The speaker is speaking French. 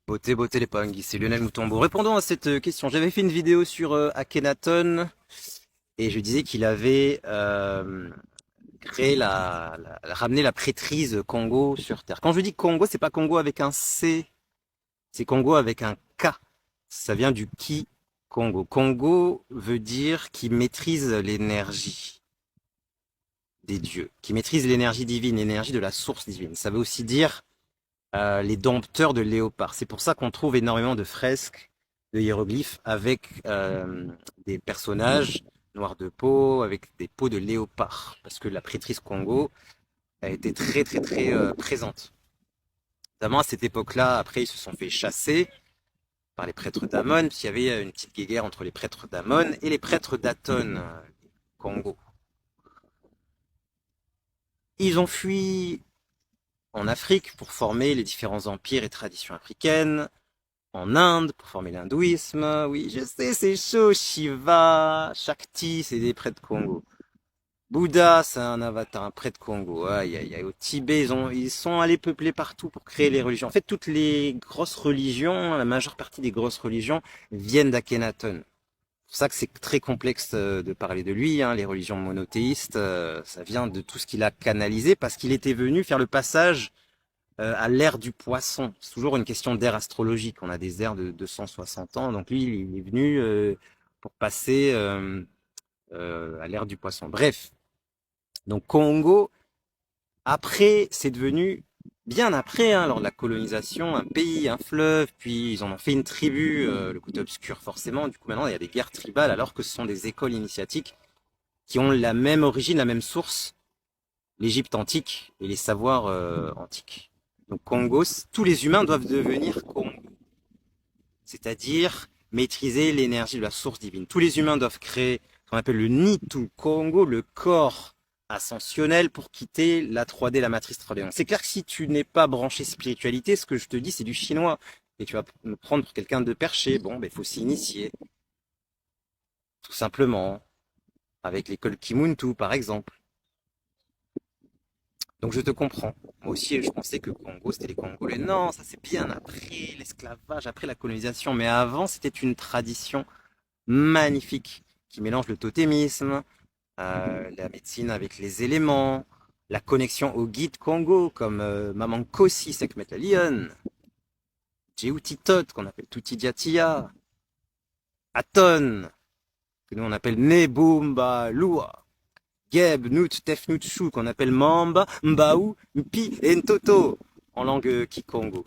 Beauté, beauté les Pangui, c'est Lionel Moutombo. Répondons à cette question. J'avais fait une vidéo sur Akhenaton et je disais qu'il avait créé ramené la prêtrise Congo sur Terre. Quand je dis Congo, c'est pas Congo avec un C, c'est Congo avec un K. Ça vient du Ki Congo. Congo veut dire qui maîtrise l'énergie des dieux, qui maîtrise l'énergie divine, l'énergie de la source divine. Ça veut aussi dire les dompteurs de léopards. C'est pour ça qu'on trouve énormément de fresques, de hiéroglyphes avec des personnages noirs de peau, avec des peaux de léopard, parce que la prêtrise Congo a été très présente. Notamment à cette époque-là, après ils se sont fait chasser par les prêtres d'Amon, parce qu'il y avait une petite guéguerre entre les prêtres d'Amon et les prêtres d'Aton, Congo. Ils ont fui en Afrique pour former les différents empires et traditions africaines, en Inde pour former l'hindouisme. Oui, je sais, c'est chaud. Shiva, Shakti, c'est des prêtres Congo. Bouddha, c'est un avatar, un prêtre Congo. Aïe, aïe, aïe. Au Tibet, ils sont allés peupler partout pour créer les religions. En fait, toutes les grosses religions, la majeure partie des grosses religions viennent d'Akhenaton. C'est pour ça que c'est très complexe de parler de lui, hein. Les religions monothéistes, ça vient de tout ce qu'il a canalisé parce qu'il était venu faire le passage à l'ère du poisson. C'est toujours une question d'ère astrologique. On a des ères de 260 ans, donc lui, il est venu pour passer à l'ère du poisson. Bref, donc Congo, après, c'est devenu, bien après, hein, lors de la colonisation, un pays, un fleuve, puis ils en ont fait une tribu, le côté obscur forcément. Du coup, maintenant, il y a des guerres tribales, alors que ce sont des écoles initiatiques qui ont la même origine, la même source, l'Égypte antique et les savoirs antiques. Donc Congo, tous les humains doivent devenir Congo, c'est-à-dire maîtriser l'énergie de la source divine. Tous les humains doivent créer ce qu'on appelle le Nitu Congo, le corps ascensionnel pour quitter la 3D, la matrice 3D. C'est clair que si tu n'es pas branché spiritualité, ce que je te dis, c'est du chinois. Et tu vas me prendre pour quelqu'un de perché. Bon, ben, il faut s'initier, tout simplement, avec l'école Kimuntu, par exemple. Donc je te comprends. Moi aussi, je pensais que Congo, c'était les Congolais. Non, ça c'est bien après l'esclavage, après la colonisation. Mais avant, c'était une tradition magnifique qui mélange le totémisme, la médecine avec les éléments, la connexion au guide Congo, comme Maman Kossi, Sekhmet la Lionne, Djeoutitot, qu'on appelle Toutidiatia, Aton, que nous on appelle Nebumba Lua, Geb, Nut, Tefnut, Chou, qu'on appelle Mamba, Mbaou, Mpi et Ntoto, en langue Kikongo.